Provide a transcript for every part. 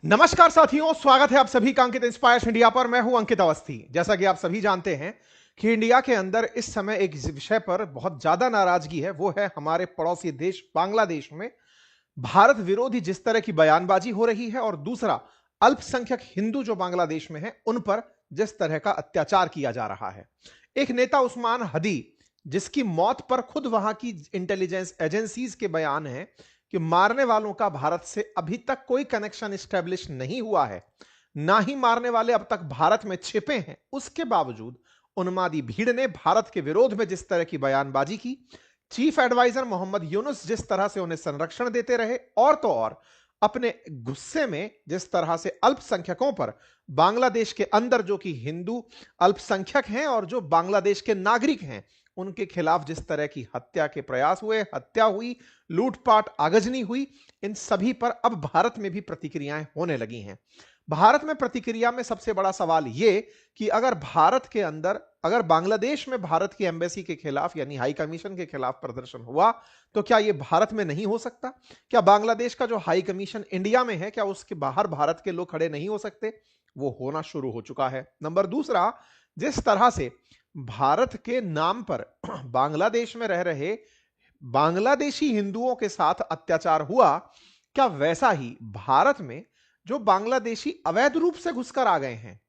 नमस्कार साथियों, स्वागत है आप सभी का अंकित इंस्पायर्स इंडिया पर। मैं हूं अंकित अवस्थी। जैसा कि आप सभी जानते हैं कि इंडिया के अंदर इस समय एक विषय पर बहुत ज्यादा नाराजगी है, वो है हमारे पड़ोसी देश बांग्लादेश में भारत विरोधी जिस तरह की बयानबाजी हो रही है, और दूसरा अल्पसंख्यक हिंदू जो बांग्लादेश में है उन पर जिस तरह का अत्याचार किया जा रहा है। एक नेता उस्मान हदी, जिसकी मौत पर खुद वहां की इंटेलिजेंस एजेंसीज के बयान है कि मारने वालों का भारत से अभी तक कोई कनेक्शन स्टैब्लिश नहीं हुआ है, ना ही मारने वाले अब तक भारत में छिपे हैं, उसके बावजूद उन्मादी भीड़ ने भारत के विरोध में जिस तरह की बयानबाजी की, चीफ एडवाइजर मोहम्मद यूनुस जिस तरह से उन्हें संरक्षण देते रहे, और तो और अपने गुस्से में जिस तरह से अल्पसंख्यकों पर बांग्लादेश के अंदर जो कि हिंदू अल्पसंख्यक हैं और जो बांग्लादेश के नागरिक हैं उनके खिलाफ जिस तरह की हत्या के प्रयास हुए, हत्या हुई, लूटपाट, आगजनी हुई, इन सभी पर अब भारत में भी प्रतिक्रियाएं होने लगी हैं। भारत में प्रतिक्रिया में सबसे बड़ा सवाल यह कि अगर भारत के अंदर, अगर बांग्लादेश में भारत की एम्बेसी के खिलाफ यानी हाई कमीशन के खिलाफ प्रदर्शन हुआ तो क्या यह भारत में नहीं हो सकता? क्या बांग्लादेश का जो हाई कमीशन इंडिया में है, क्या उसके बाहर भारत के लोग खड़े नहीं हो सकते? वो होना शुरू हो चुका है। नंबर दूसरा, जिस तरह से भारत के नाम पर बांग्लादेश में रह रहे बांग्लादेशी हिंदुओं के साथ अत्याचार हुआ, क्या वैसा ही भारत में जो बांग्लादेशी अवैध रूप से घुसकर आ गए हैं,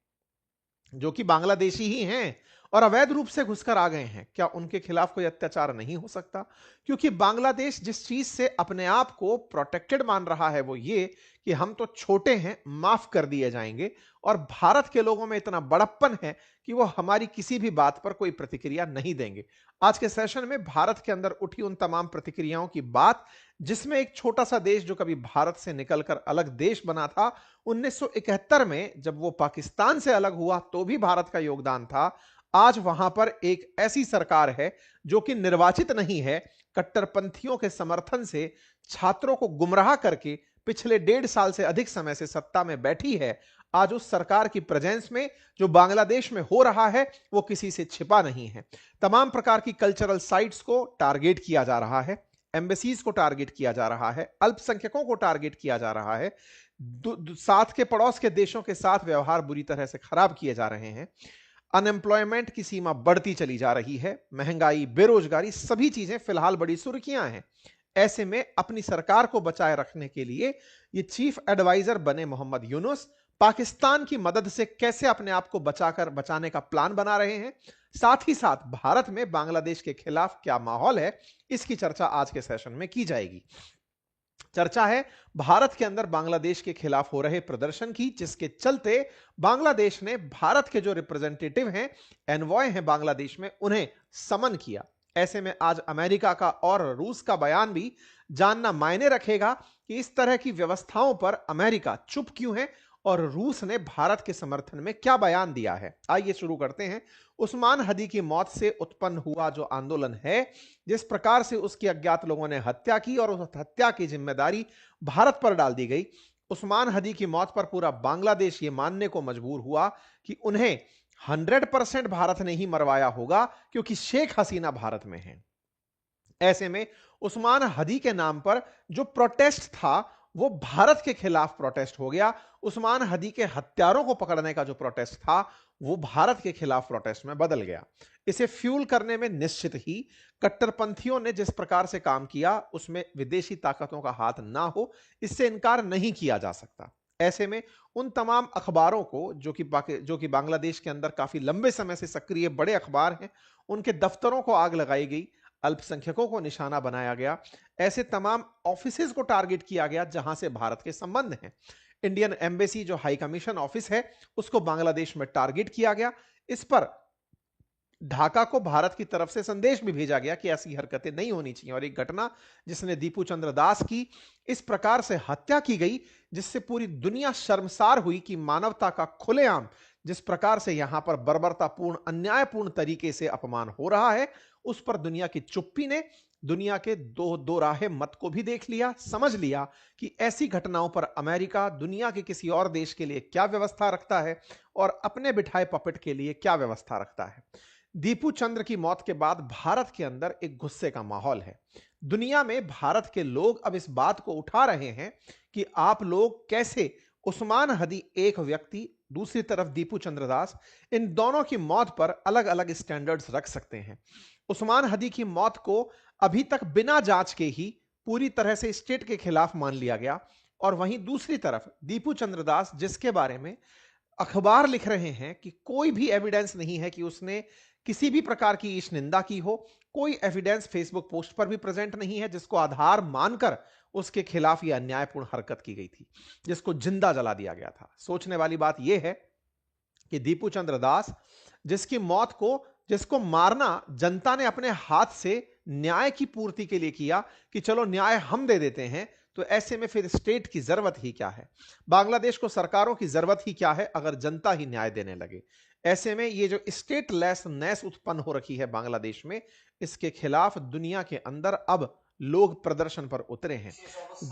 जो कि बांग्लादेशी ही हैं और अवैध रूप से घुसकर आ गए हैं, क्या उनके खिलाफ कोई अत्याचार नहीं हो सकता? क्योंकि बांग्लादेश जिस चीज से अपने आप को प्रोटेक्टेड मान रहा है वो ये कि हम तो छोटे हैं, माफ कर दिए जाएंगे, और भारत के लोगों में इतना बड़प्पन है कि वो हमारी किसी भी बात पर कोई प्रतिक्रिया नहीं देंगे। आज के सेशन में भारत के अंदर उठी उन तमाम प्रतिक्रियाओं की बात, जिसमें एक छोटा सा देश जो कभी भारत से निकलकर अलग देश बना था 1971 में, जब वो पाकिस्तान से अलग हुआ तो भी भारत का योगदान था, आज वहां पर एक ऐसी सरकार है जो कि निर्वाचित नहीं है, कट्टरपंथियों के समर्थन से छात्रों को गुमराह करके पिछले 1.5 साल से अधिक समय से सत्ता में बैठी है। आज उस सरकार की प्रेजेंस में जो बांग्लादेश में हो रहा है वो किसी से छिपा नहीं है। तमाम प्रकार की कल्चरल साइट्स को टारगेट किया जा रहा है, एम्बेसीज को टारगेट किया जा रहा है, अल्पसंख्यकों को टारगेट किया जा रहा है, साथ के पड़ोस के देशों के साथ व्यवहार बुरी तरह से खराब किए जा रहे हैं, अनएम्प्लॉयमेंट की सीमा बढ़ती चली जा रही है, महंगाई, बेरोजगारी, सभी चीजें फिलहाल बड़ी सुर्खियां हैं। ऐसे में अपनी सरकार को बचाए रखने के लिए ये चीफ एडवाइजर बने मोहम्मद यूनुस पाकिस्तान की मदद से कैसे अपने आप को बचाने का प्लान बना रहे हैं, साथ ही साथ भारत में बांग्लादेश के खिलाफ क्या माहौल है, इसकी चर्चा आज के सेशन में की जाएगी। चर्चा है भारत के अंदर बांग्लादेश के खिलाफ हो रहे प्रदर्शन की, जिसके चलते बांग्लादेश ने भारत के जो रिप्रेजेंटेटिव हैं, एनवॉय हैं बांग्लादेश में, उन्हें समन किया। ऐसे में आज अमेरिका का और रूस का बयान भी जानना मायने रखेगा कि इस तरह की व्यवस्थाओं पर अमेरिका चुप क्यों है और रूस ने भारत के समर्थन में क्या बयान दिया है। आइए शुरू करते हैं। उस्मान हदी की मौत से उत्पन्न हुआ जो आंदोलन है, जिस प्रकार से उसकी अज्ञात लोगों ने हत्या की और उस हत्या की जिम्मेदारी भारत पर डाल दी गई, उस्मान हदी की मौत पर पूरा बांग्लादेश ये मानने को मजबूर हुआ कि उन्हें 100% भारत ने ही मरवाया होगा, क्योंकि शेख हसीना भारत में है। ऐसे में उस्मान हदी के नाम पर जो प्रोटेस्ट था वो भारत के खिलाफ प्रोटेस्ट हो गया। उस्मान हदी के हत्यारों को पकड़ने का जो प्रोटेस्ट था वो भारत के खिलाफ प्रोटेस्ट में बदल गया। इसे फ्यूल करने में निश्चित ही कट्टरपंथियों ने जिस प्रकार से काम किया उसमें विदेशी ताकतों का हाथ ना हो, इससे इनकार नहीं किया जा सकता। ऐसे में उन तमाम अखबारों को जो कि बांग्लादेश के अंदर काफी लंबे समय से सक्रिय बड़े अखबार हैं, उनके दफ्तरों को आग लगाई गई, अल्पसंख्यकों को निशाना बनाया गया, ऐसे तमाम ऑफिसेज को टारगेट किया गया जहां से भारत के संबंध हैं। इंडियन एम्बेसी जो हाई कमीशन ऑफिस है उसको बांग्लादेश में टारगेट किया गया। इस पर ढाका को भारत की तरफ से संदेश भी भेजा गया कि ऐसी हरकतें नहीं होनी चाहिए, और एक घटना जिसने दीपू चंद्र दास की इस प्रकार से हत्या की गई, जिससे पूरी दुनिया शर्मसार हुई कि मानवता का खुलेआम जिस प्रकार से यहां पर बर्बरतापूर्ण, अन्यायपूर्ण तरीके से अपमान हो रहा है, उस पर दुनिया की चुप्पी ने दुनिया के दो राहे मत को भी देख लिया, समझ लिया कि ऐसी घटनाओं पर अमेरिका दुनिया के किसी और देश के लिए क्या व्यवस्था रखता है और अपने बिठाए पपेट के लिए क्या व्यवस्था रखता है। दीपू चंद्र की मौत के बाद भारत के अंदर एक गुस्से का माहौल है। दुनिया में भारत के लोग अब इस बात को उठा रहे हैं कि आप लोग कैसे उस्मान हदी एक व्यक्ति, दूसरी तरफ दीपू चंद्र दास, इन दोनों की मौत पर अलग अलग स्टैंडर्ड्स रख सकते हैं। उस्मान हदी की मौत को अभी तक बिना जांच के ही पूरी तरह से स्टेट के खिलाफ मान लिया गया, और वहीं दूसरी तरफ दीपू चंद्र दास, जिसके बारे में अखबार लिख रहे हैं कि कोई भी एविडेंस नहीं है कि उसने किसी भी प्रकार की ईश निंदा की हो, कोई एविडेंस फेसबुक पोस्ट पर भी प्रेजेंट नहीं है जिसको आधार मानकर उसके खिलाफ यह अन्यायपूर्ण हरकत की गई थी, जिसको जिंदा जला दिया गया था। सोचने वाली बात यह है कि दीपू चंद्र दास, जिसकी मौत को, जिसको मारना जनता ने अपने हाथ से न्याय की पूर्ति के लिए किया कि चलो न्याय हम दे देते हैं, तो ऐसे में फिर स्टेट की जरूरत ही क्या है? बांग्लादेश को सरकारों की जरूरत ही क्या है अगर जनता ही न्याय देने लगे? ऐसे में ये जो स्टेटलेसनेस उत्पन्न हो रखी है बांग्लादेश में, इसके खिलाफ दुनिया के अंदर अब लोग प्रदर्शन पर उतरे हैं।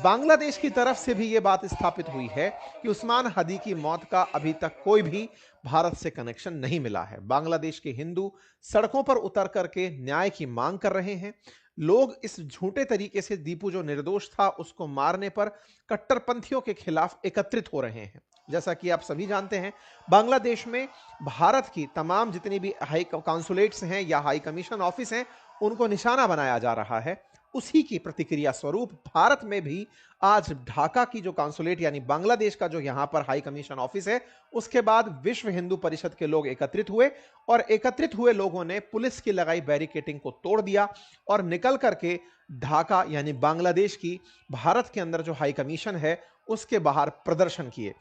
बांग्लादेश की तरफ से भी यह बात स्थापित हुई है कि उस्मान हदी की मौत का अभी तक कोई भी भारत से कनेक्शन नहीं मिला है। बांग्लादेश के हिंदू सड़कों पर उतर करके न्याय की मांग कर रहे हैं। लोग इस झूठे तरीके से दीपू जो निर्दोष था उसको मारने पर कट्टरपंथियों के खिलाफ एकत्रित हो रहे हैं। जैसा कि आप सभी जानते हैं, बांग्लादेश में भारत की तमाम जितनी भी हाई कॉन्सुलेट्स हैं या हाई कमीशन ऑफिस हैं, उनको निशाना बनाया जा रहा है। उसी की प्रतिक्रिया स्वरूप भारत में भी आज ढाका की जो कॉन्सुलेट यानी बांग्लादेश का जो यहां पर हाई कमीशन ऑफिस है, उसके बाद विश्व हिंदू परिषद के लोग एकत्रित हुए, और एकत्रित हुए लोगों ने पुलिस की लगाई बैरिकेटिंग को तोड़ दिया और निकल करके ढाका यानी बांग्लादेश की भारत के अंदर जो हाई कमीशन है उसके बाहर प्रदर्शन किए।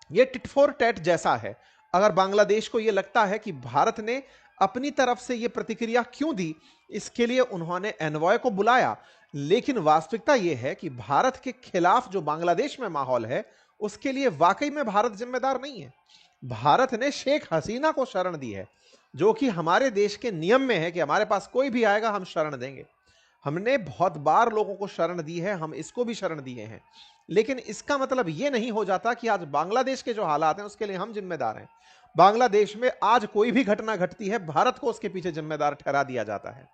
यह टिट फॉर टैट जैसा है। अगर बांग्लादेश को यह लगता है कि भारत ने अपनी तरफ से यह प्रतिक्रिया क्यों दी, इसके लिए उन्होंने एनवॉय को बुलाया, लेकिन वास्तविकता यह है कि भारत के खिलाफ जो बांग्लादेश में माहौल है उसके लिए वाकई में भारत जिम्मेदार नहीं है। भारत ने शेख हसीना को शरण दी है, जो कि हमारे देश के नियम में है कि हमारे पास कोई भी आएगा हम शरण देंगे। हमने बहुत बार लोगों को शरण दी है, हम इसको भी शरण दिए हैं, लेकिन इसका मतलब यह नहीं हो जाता कि आज बांग्लादेश के जो हालात हैं उसके लिए हम जिम्मेदार हैं। बांग्लादेश में आज कोई भी घटना घटती है, भारत को उसके पीछे जिम्मेदार ठहरा दिया जाता है।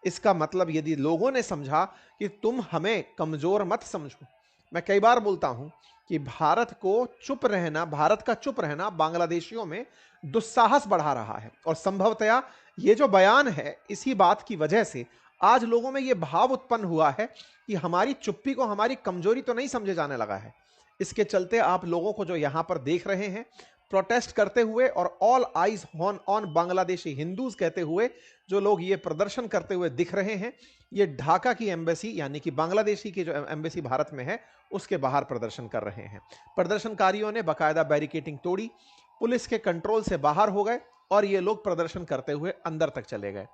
इसका मतलब यदि लोगों ने समझा कि तुम हमें कमजोर मत समझो, मैं कई बार बोलता हूं कि भारत को चुप रहना, भारत का चुप रहना बांग्लादेशियों में दुस्साहस बढ़ा रहा है, और संभवतया ये जो बयान है इसी बात की वजह से आज लोगों में यह भाव उत्पन्न हुआ है कि हमारी चुप्पी को हमारी कमजोरी तो नहीं समझे जाने लगा है। इसके चलते आप लोगों को जो यहां पर देख रहे हैं प्रोटेस्ट करते हुए और all eyes on Bangladeshi Hindus कहते हुए जो लोग ये प्रदर्शन करते हुए दिख रहे हैं, ये ढाका की एम्बेसी यानी कि बांग्लादेशी की जो एम्बेसी भारत में है उसके बाहर प्रदर्शन कर रहे हैं। प्रदर्शनकारियों ने बाकायदा बैरिकेटिंग तोड़ी, पुलिस के कंट्रोल से बाहर हो गए और ये लोग प्रदर्शन करते हुए अंदर तक चले गए।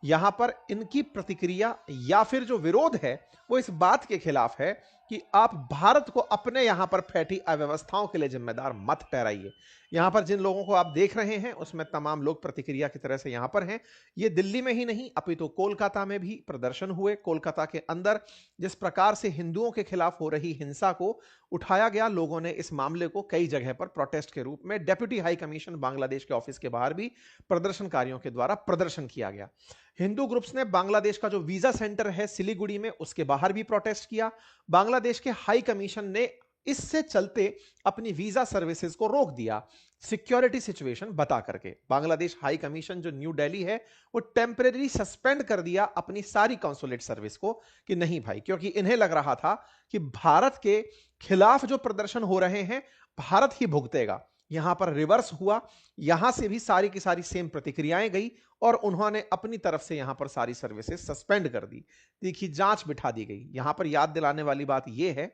यहां पर इनकी प्रतिक्रिया या फिर जो विरोध है वो इस बात के खिलाफ है कि आप भारत को अपने यहां पर फैटी अव्यवस्थाओं के लिए जिम्मेदार मत ठहराइए। यहां पर जिन लोगों को आप देख रहे हैं उसमें तमाम लोग प्रतिक्रिया की तरह से यहां पर हैं। ये दिल्ली में ही नहीं अपितु कोलकाता में भी प्रदर्शन हुए। कोलकाता के अंदर जिस प्रकार से हिंदुओं के खिलाफ हो रही हिंसा को उठाया गया, लोगों ने इस मामले को कई जगह पर प्रोटेस्ट के रूप में डेप्यूटी हाई कमीशन बांग्लादेश के ऑफिस के बाहर भी प्रदर्शनकारियों के द्वारा प्रदर्शन किया गया। हिंदू ग्रुप्स ने बांग्लादेश का जो वीजा सेंटर है सिलीगुड़ी में उसके बाहर भी प्रोटेस्ट किया। बांग्लादेश के हाई कमीशन ने इससे चलते अपनी वीजा सर्विसेज को रोक दिया सिक्योरिटी सिचुएशन बता करके। बांग्लादेश हाई कमीशन जो न्यू दिल्ली है वो टेम्परेरी सस्पेंड कर दिया अपनी सारी कॉन्सुलेट सर्विस को कि नहीं भाई, क्योंकि इन्हें लग रहा था कि भारत के खिलाफ जो प्रदर्शन हो रहे हैं भारत ही भुगतेगा। यहां पर रिवर्स हुआ, यहां से भी सारी की सारी सेम प्रतिक्रियाएं गई और उन्होंने अपनी तरफ से यहां पर सारी सर्विसेज सस्पेंड कर दी। तीखी जांच बिठा दी गई। यहां पर याद दिलाने वाली बात यह है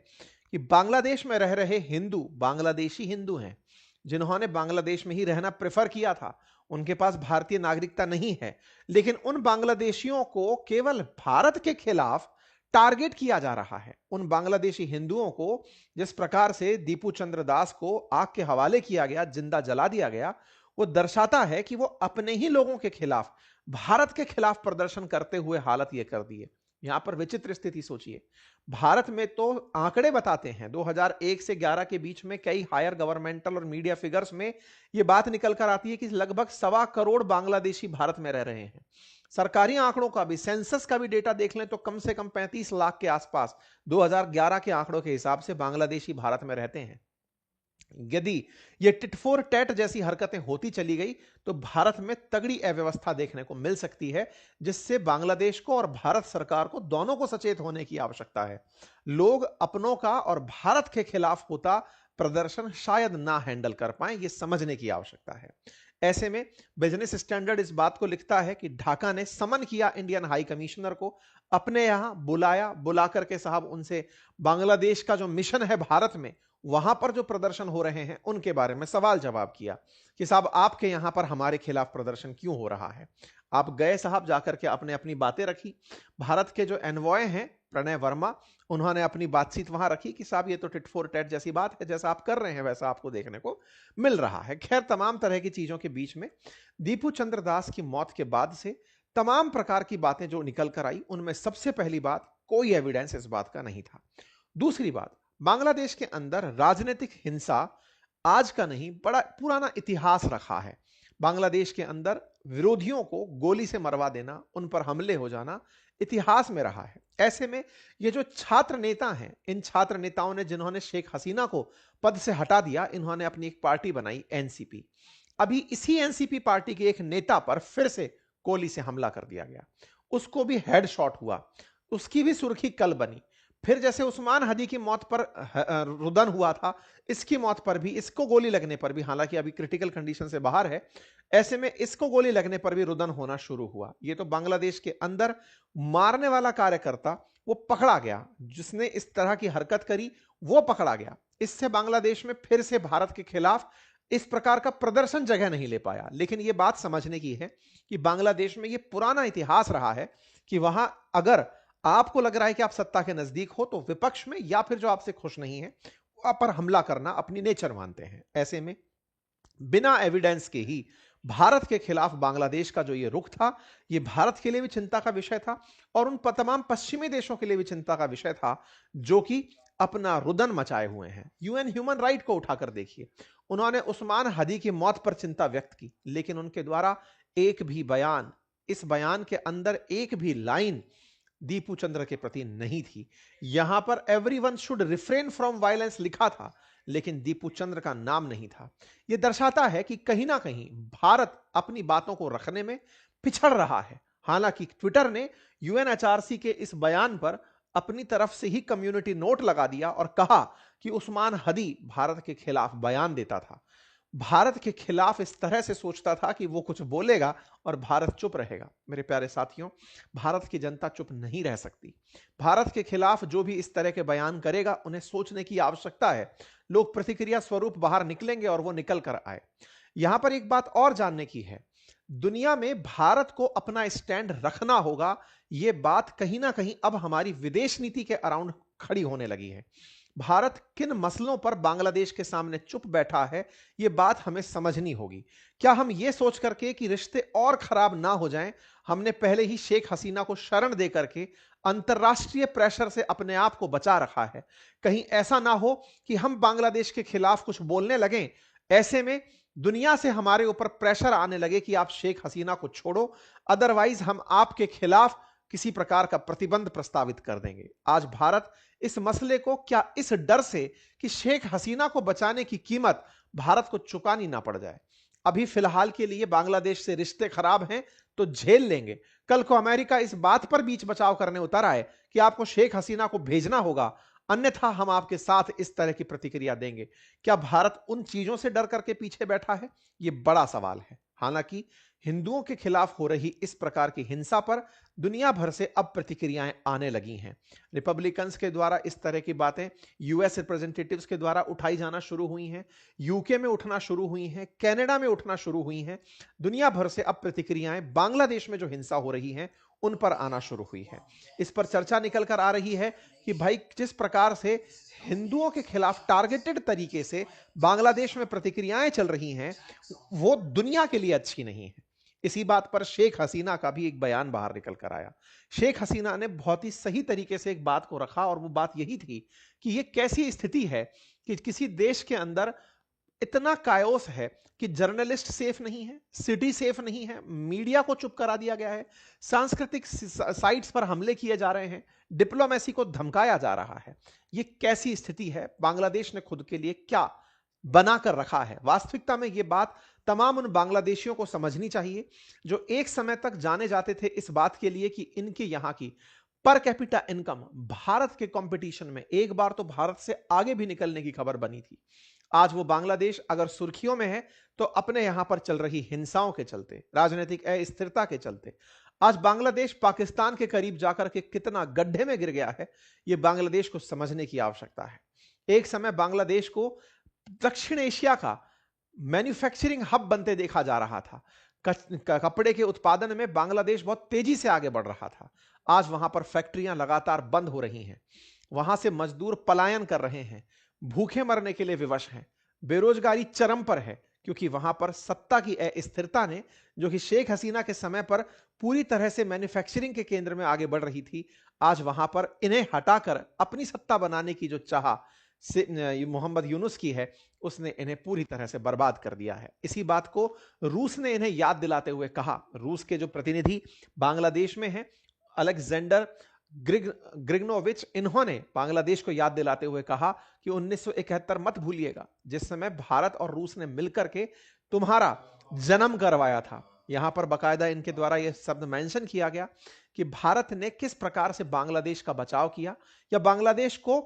कि बांग्लादेश में रह रहे हिंदू बांग्लादेशी हिंदू हैं, जिन्होंने बांग्लादेश में ही रहना प्रेफर किया था, उनके पास भारतीय नागरिकता नहीं है, लेकिन उन बांग्लादेशियों को केवल भारत के खिलाफ टारगेट किया जा रहा है। उन बांग्लादेशी हिंदुओं को जिस प्रकार से दीपू चंद्र दास को आग के हवाले किया गया, जिंदा जला दिया गया, वो दर्शाता है कि वो अपने ही लोगों के खिलाफ, भारत के खिलाफ प्रदर्शन करते हुए हालत ये कर दी है। यहां पर विचित्र स्थिति सोचिए, भारत में तो आंकड़े बताते हैं 2001 से 11 के बीच में कई हायर गवर्नमेंटल और मीडिया फिगर्स में यह बात निकल कर आती है कि लगभग 1.25 करोड़ बांग्लादेशी भारत में रह रहे हैं। सरकारी आंकड़ों का भी, सेंसस का भी डेटा देख लें तो कम से कम 35 लाख के आसपास 2011 के आंकड़ों के हिसाब से बांग्लादेशी भारत में रहते हैं। यदि ये टिट फॉर टैट जैसी हरकतें होती चली गई तो भारत में तगड़ी अव्यवस्था देखने को मिल सकती है, जिससे बांग्लादेश को और भारत सरकार को दोनों को सचेत होने की आवश्यकता है। लोग अपनों का और भारत के खिलाफ होता प्रदर्शन शायद ना हैंडल कर पाए, ये समझने की आवश्यकता है। ऐसे में बिजनेस स्टैंडर्ड इस बात को लिखता है कि ढाका ने समन किया इंडियन हाई कमिश्नर को, अपने यहां बुलाया, बुलाकर के साहब उनसे बांग्लादेश का जो मिशन है भारत में, वहां पर जो प्रदर्शन हो रहे हैं उनके बारे में सवाल जवाब किया कि साहब आपके यहां पर हमारे खिलाफ प्रदर्शन क्यों हो रहा है। आप गए साहब, जाकर के आपने अपनी बातें रखी। भारत के जो एनवॉय हैं प्रणय वर्मा, उन्होंने अपनी बातचीत वहां रखी कि साहब ये तो टिट फॉर टैट जैसी बात है, जैसा आप कर रहे हैं वैसा आपको देखने को मिल रहा है। खैर, तमाम तरह की चीजों के बीच में दीपू चंद्र दास की मौत के बाद से तमाम प्रकार की बातें जो निकल कर आई, उनमें सबसे पहली बात, कोई एविडेंस इस बात का नहीं था। दूसरी बात, बांग्लादेश के अंदर राजनीतिक हिंसा आज का नहीं, बड़ा पुराना इतिहास रखा है। बांग्लादेश के अंदर विरोधियों को गोली से मरवा देना, उन पर हमले हो जाना इतिहास में रहा है। ऐसे में ये जो छात्र नेता हैं, इन छात्र नेताओं ने, जिन्होंने शेख हसीना को पद से हटा दिया, इन्होंने अपनी एक पार्टी बनाई एनसीपी। अभी इसी एनसीपी पार्टी के एक नेता पर फिर से गोली से हमला कर दिया गया, उसको भी हेडशॉट हुआ, उसकी भी सुर्खी कल बनी। फिर जैसे उस्मान हदी की मौत पर रुदन हुआ था, इसकी मौत पर भी, इसको गोली लगने पर भी, हालांकि अभी क्रिटिकल कंडीशन से बाहर है, ऐसे में इसको गोली लगने पर भी रुदन होना शुरू हुआ। ये तो बांग्लादेश के अंदर मारने वाला कार्यकर्ता वो पकड़ा गया, जिसने इस तरह की हरकत करी वो पकड़ा गया। इससे बांग्लादेश में फिर से भारत के खिलाफ इस प्रकार का प्रदर्शन जगह नहीं ले पाया। लेकिन यह बात समझने की है कि बांग्लादेश में यह पुराना इतिहास रहा है कि वहां अगर आपको लग रहा है कि आप सत्ता के नजदीक हो, तो विपक्ष में या फिर जो आपसे खुश नहीं है आप पर हमला करना अपनी नेचर मानते हैं। ऐसे में बिना एविडेंस के ही भारत के खिलाफ बांग्लादेश का जो ये रुख था, ये भारत के लिए भी चिंता का विषय था और उन तमाम पश्चिमी देशों के लिए भी चिंता का विषय था जो कि अपना रुदन मचाए हुए हैं। यूएन ह्यूमन राइट को उठाकर देखिए, उन्होंने उस्मान हदी की मौत पर चिंता व्यक्त की, लेकिन उनके द्वारा एक भी बयान, इस बयान के अंदर एक भी लाइन दीपू चंद्र के प्रति नहीं थी। यहां पर everyone should refrain from violence लिखा था, लेकिन दीपू चंद्र का नाम नहीं था। यह दर्शाता है कि कहीं ना कहीं भारत अपनी बातों को रखने में पिछड़ रहा है। हालांकि ट्विटर ने यूएनएचआरसी के इस बयान पर अपनी तरफ से ही कम्युनिटी नोट लगा दिया और कहा कि उस्मान हदी भारत के खिलाफ बयान देता था, भारत के खिलाफ इस तरह से सोचता था कि वो कुछ बोलेगा और भारत चुप रहेगा। मेरे प्यारे साथियों, भारत की जनता चुप नहीं रह सकती। भारत के खिलाफ जो भी इस तरह के बयान करेगा, उन्हें सोचने की आवश्यकता है। लोग प्रतिक्रिया स्वरूप बाहर निकलेंगे और वो निकल कर आए। यहां पर एक बात और जानने की है, दुनिया में भारत को अपना स्टैंड रखना होगा। ये बात कहीं ना कहीं अब हमारी विदेश नीति के अराउंड खड़ी होने लगी है। भारत किन मसलों पर बांग्लादेश के सामने चुप बैठा है, यह बात हमें समझनी होगी। क्या हम यह सोच करके कि रिश्ते और खराब ना हो जाएं, हमने पहले ही शेख हसीना को शरण दे करके अंतरराष्ट्रीय प्रेशर से अपने आप को बचा रखा है? कहीं ऐसा ना हो कि हम बांग्लादेश के खिलाफ कुछ बोलने लगें, ऐसे में दुनिया से हमारे ऊपर प्रेशर आने लगे कि आप शेख हसीना को छोड़ो, अदरवाइज हम आपके खिलाफ किसी प्रकार का प्रतिबंध प्रस्तावित कर देंगे। आज भारत इस मसले को क्या इस डर से कि शेख हसीना को बचाने की कीमत भारत को चुकानी ना पड़ जाए, अभी फिलहाल के लिए बांग्लादेश से रिश्ते खराब हैं तो झेल लेंगे। कल को अमेरिका इस बात पर बीच बचाव करने उतर आए कि आपको शेख हसीना को भेजना होगा, अन्यथा हम आपके साथ इस तरह की प्रतिक्रिया देंगे। क्या भारत उन चीजों से डर करके पीछे बैठा है? यह बड़ा सवाल है। हालांकि हिंदुओं के खिलाफ हो रही इस प्रकार की हिंसा पर दुनिया भर से अब प्रतिक्रियाएं आने लगी हैं। रिपब्लिकन्स के द्वारा इस तरह की बातें यूएस रिप्रेजेंटेटिव्स के द्वारा उठाई जाना शुरू हुई हैं, यूके में उठना शुरू हुई हैं, कनाडा में उठना शुरू हुई हैं। दुनिया भर से अब प्रतिक्रियाएं बांग्लादेश में जो हिंसा हो रही हैं उन पर आना शुरू हुई है। इस पर चर्चा निकल कर आ रही है कि भाई जिस प्रकार से हिंदुओं के खिलाफ टारगेटेड तरीके से बांग्लादेश में प्रतिक्रियाएं चल रही हैं, वो दुनिया के लिए अच्छी नहीं है। इसी बात पर शेख हसीना का भी एक बयान बाहर निकल कर आया। शेख हसीना ने बहुत ही सही तरीके से एक बात को रखा और वो बात यही थी कि ये कैसी स्थिति है कि किसी देश के अंदर इतना कायोस है कि जर्नलिस्ट सेफ नहीं है, सिटी सेफ नहीं है, मीडिया को चुप करा दिया गया है, सांस्कृतिक साइट्स पर हमले किए जा रहे हैं, डिप्लोमेसी को धमकाया जा रहा है। यह कैसी स्थिति है? बांग्लादेश ने खुद के लिए क्या बनाकर रखा है। वास्तविकता में यह बात तमाम उन बांग्लादेशियों को समझनी चाहिए जो एक समय तक जाने जाते थे इस बात के लिए कि इनके यहां की पर कैपिटा इनकम भारत के कंपटीशन में एक बार तो भारत से आगे भी निकलने की खबर बनी थी। आज वो बांग्लादेश अगर सुर्खियों में है तो अपने यहां पर चल रही हिंसाओं के चलते, राजनीतिक अस्थिरता के चलते। आज बांग्लादेश पाकिस्तान के करीब जाकर के कितना गड्ढे में गिर गया है, यह बांग्लादेश को समझने की आवश्यकता है। एक समय बांग्लादेश को दक्षिण एशिया का मैन्युफैक्चरिंग हब बनते देखा जा रहा था। कपड़े के उत्पादन में बांग्लादेश बहुत तेजी से आगे बढ़ रहा था। आज वहां पर फैक्ट्रियां लगातार बंद हो रही हैं, वहां से मजदूर पलायन कर रहे हैं, भूखे मरने के लिए विवश हैं, बेरोजगारी चरम पर है, क्योंकि वहां पर सत्ता की अस्थिरता ने, जो कि शेख हसीना के समय पर पूरी तरह से मैन्युफैक्चरिंग के केंद्र में आगे बढ़ रही थी, आज वहां पर इन्हें हटाकर अपनी सत्ता बनाने की जो चाह से मोहम्मद यूनुस की है, उसने इन्हें पूरी तरह से बर्बाद कर दिया है। इसी बात को रूस ने इन्हें याद दिलाते हुए कहा। रूस के जो प्रतिनिधि बांग्लादेश में हैं, अलेक्जेंडर ग्रिगनोविच, इन्होंने बांग्लादेश को याद दिलाते हुए कहा कि 1971 मत भूलिएगा, जिस समय भारत और रूस ने मिलकर के तुम्हारा जन्म करवाया था। यहां पर बकायदा इनके द्वारा यह शब्द मेंशन किया गया कि भारत ने किस प्रकार से बांग्लादेश का बचाव किया, या बांग्लादेश को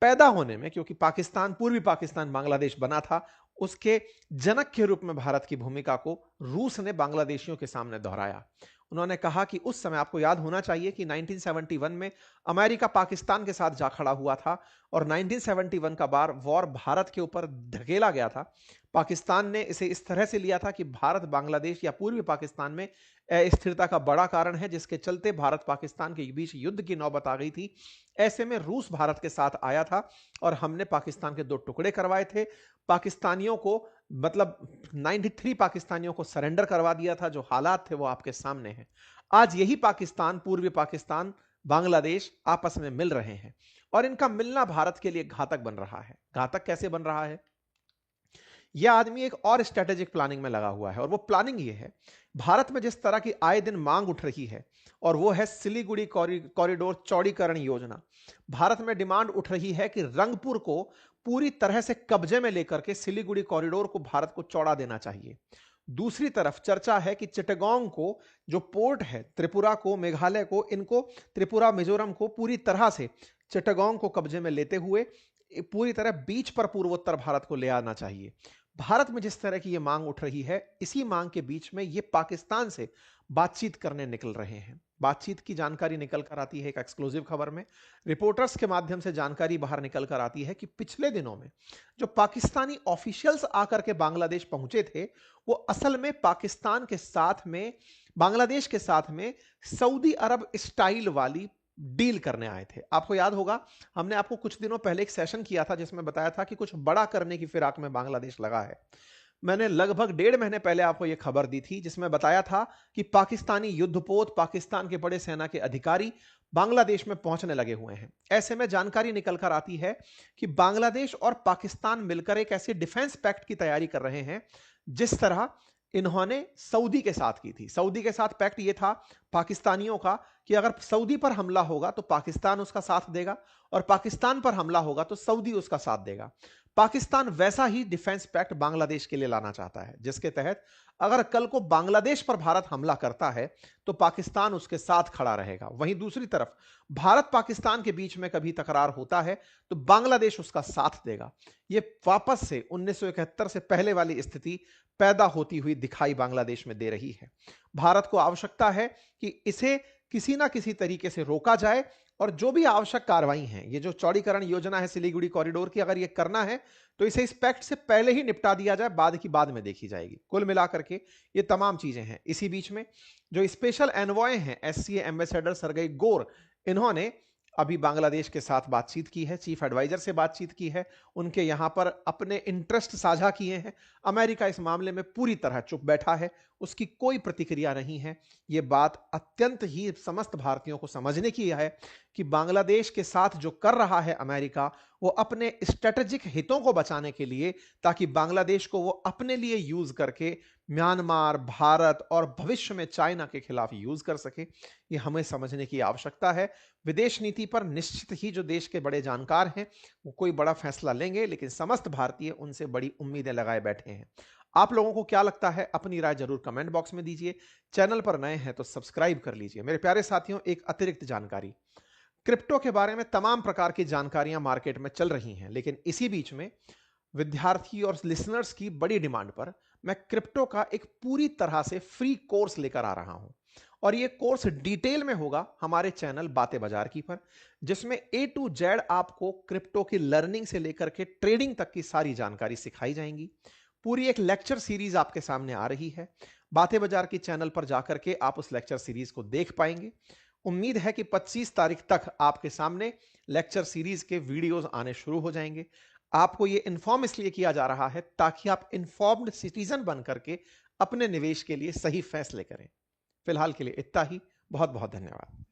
पैदा होने में, क्योंकि पाकिस्तान, पूर्वी पाकिस्तान बांग्लादेश बना था, उसके जनक के रूप में भारत की भूमिका को रूस ने बांग्लादेशियों के सामने दोहराया। उन्होंने कहा कि उस समय आपको याद होना चाहिए कि 1971 में अमेरिका पाकिस्तान के साथ जा खड़ा हुआ था और 1971 का वॉर भारत के ऊपर धकेला गया था। पाकिस्तान ने इसे इस तरह से लिया था कि भारत बांग्लादेश या पूर्वी पाकिस्तान में अस्थिरता का बड़ा कारण है, जिसके चलते भारत पाकिस्तान के बीच युद्ध की नौबत आ गई थी। ऐसे में रूस भारत के साथ आया था और हमने पाकिस्तान के 2 टुकड़े करवाए थे। पाकिस्तानियों को, मतलब 93 पाकिस्तानियों को सरेंडर करवा दिया था। जो हालात थे वो आपके सामने हैं। आज यही पाकिस्तान, पूर्वी पाकिस्तान, बांग्लादेश आपस में मिल रहे हैं और इनका मिलना भारत के लिए घातक बन रहा है। घातक कैसे बन रहा है? यह आदमी एक और स्ट्रेटेजिक प्लानिंग में लगा हुआ है, और वो प्लानिंग ये है, भारत में जिस तरह की आए दिन मांग उठ रही है, और वो है सिलीगुड़ी कॉरिडोर चौड़ीकरण योजना। भारत में डिमांड उठ रही है कि रंगपुर को पूरी तरह से कब्जे में लेकर के सिलीगुड़ी कॉरिडोर को भारत को चौड़ा देना चाहिए। दूसरी तरफ चर्चा है कि चिटगांव को, जो पोर्ट है, त्रिपुरा को, मेघालय को, इनको, त्रिपुरा मिजोरम को पूरी तरह से चिटगांव को कब्जे में लेते हुए पूरी तरह बीच पर पूर्वोत्तर भारत को ले आना चाहिए। भारत में जिस तरह की ये मांग उठ रही है, इसी मांग के बीच में ये पाकिस्तान से बातचीत करने निकल रहे हैं। बातचीत की जानकारी निकल कर आती है एक एक्सक्लूसिव खबर में, रिपोर्टर्स के माध्यम से जानकारी बाहर निकल कर आती है कि पिछले दिनों में जो पाकिस्तानी ऑफिशियल्स आकर के बांग्लादेश पहुंचे थे, वो असल में पाकिस्तान के साथ में, बांग्लादेश के साथ में सऊदी अरब स्टाइल वाली डील करने आए थे। आपको याद होगा, हमने आपको कुछ दिनों पहले एक सेशन किया था जिसमें बताया था कि कुछ बड़ा करने की फिराक में बांग्लादेश लगा है। मैंने लगभग 1.5 महीने पहले आपको यह खबर दी थी जिसमें बताया था कि पाकिस्तानी युद्धपोत, पाकिस्तान के बड़े सेना के अधिकारी बांग्लादेश में पहुंचने लगे हुए हैं। ऐसे में जानकारी निकल कर आती है कि बांग्लादेश और पाकिस्तान मिलकर एक ऐसे डिफेंस पैक्ट की तैयारी कर रहे हैं जिस तरह इन्होंने सऊदी के साथ की थी। सऊदी के साथ पैक्ट यह था पाकिस्तानियों का कि अगर सऊदी पर हमला होगा तो पाकिस्तान उसका साथ देगा, और पाकिस्तान पर हमला होगा तो सऊदी उसका साथ देगा। पाकिस्तान वैसा ही डिफेंस पैक्ट बांग्लादेश के लिए लाना चाहता है, जिसके तहत अगर कल को बांग्लादेश पर भारत हमला करता है तो पाकिस्तान उसके साथ खड़ा रहेगा। वहीं दूसरी तरफ भारत पाकिस्तान के बीच में कभी तकरार होता है तो बांग्लादेश उसका साथ देगा। यह वापस से 1971 से पहले वाली स्थिति पैदा होती हुई दिखाई बांग्लादेश में दे रही है। भारत को आवश्यकता है कि इसे किसी ना किसी तरीके से रोका जाए, और जो भी आवश्यक कार्रवाई है, ये जो चौड़ीकरण योजना है सिलीगुड़ी कॉरिडोर की, अगर ये करना है तो इसे इस पैक्ट से पहले ही निपटा दिया जाए, बाद की बाद में देखी जाएगी। कुल मिलाकर के ये तमाम चीजें हैं। इसी बीच में जो स्पेशल एनवॉय हैं, एससीए एम्बेसडर सरगई गोर, इन्होंने अभी बांग्लादेश के साथ बातचीत की है, चीफ एडवाइजर से बातचीत की है, उनके यहां पर अपने इंटरेस्ट साझा किए हैं। अमेरिका इस मामले में पूरी तरह चुप बैठा है, उसकी कोई प्रतिक्रिया नहीं है। यह बात अत्यंत ही समस्त भारतीयों को समझने की है कि बांग्लादेश के साथ जो कर रहा है अमेरिका, वो अपने स्ट्रेटेजिक हितों को बचाने के लिए, ताकि बांग्लादेश को वो अपने लिए यूज करके म्यांमार, भारत और भविष्य में चाइना के खिलाफ यूज कर सके। ये हमें समझने की आवश्यकता है। विदेश नीति पर निश्चित ही जो देश के बड़े जानकार हैं वो कोई बड़ा फैसला लेंगे, लेकिन समस्त भारतीय उनसे बड़ी उम्मीदें लगाए बैठे हैं। आप लोगों को क्या लगता है? अपनी राय जरूर कमेंट बॉक्स में दीजिए। चैनल पर नए हैं तो सब्सक्राइब कर लीजिए। मेरे प्यारे साथियों, एक अतिरिक्त जानकारी, क्रिप्टो के बारे में तमाम प्रकार की जानकारियां मार्केट में चल रही हैं, लेकिन इसी बीच में विद्यार्थी और लिसनर्स की बड़ी डिमांड पर मैं क्रिप्टो का एक पूरी तरह से फ्री कोर्स लेकर आ रहा हूं। और यह कोर्स डिटेल में होगा हमारे चैनल बातें बाजार की पर, जिसमें A to Z आपको क्रिप्टो की लर्निंग से लेकर के ट्रेडिंग तक की सारी जानकारी सिखाई जाएंगी। पूरी एक लेक्चर सीरीज आपके सामने आ रही है। बातें बाजार की चैनल पर जाकर के आप उस लेक्चर सीरीज को देख पाएंगे। उम्मीद है कि 25 तारीख तक आपके सामने लेक्चर सीरीज के वीडियोस आने शुरू हो जाएंगे। आपको यह इन्फॉर्म इसलिए किया जा रहा है ताकि आप इन्फॉर्म्ड सिटीजन बन करके अपने निवेश के लिए सही फैसले करें। फिलहाल के लिए इतना ही। बहुत बहुत धन्यवाद।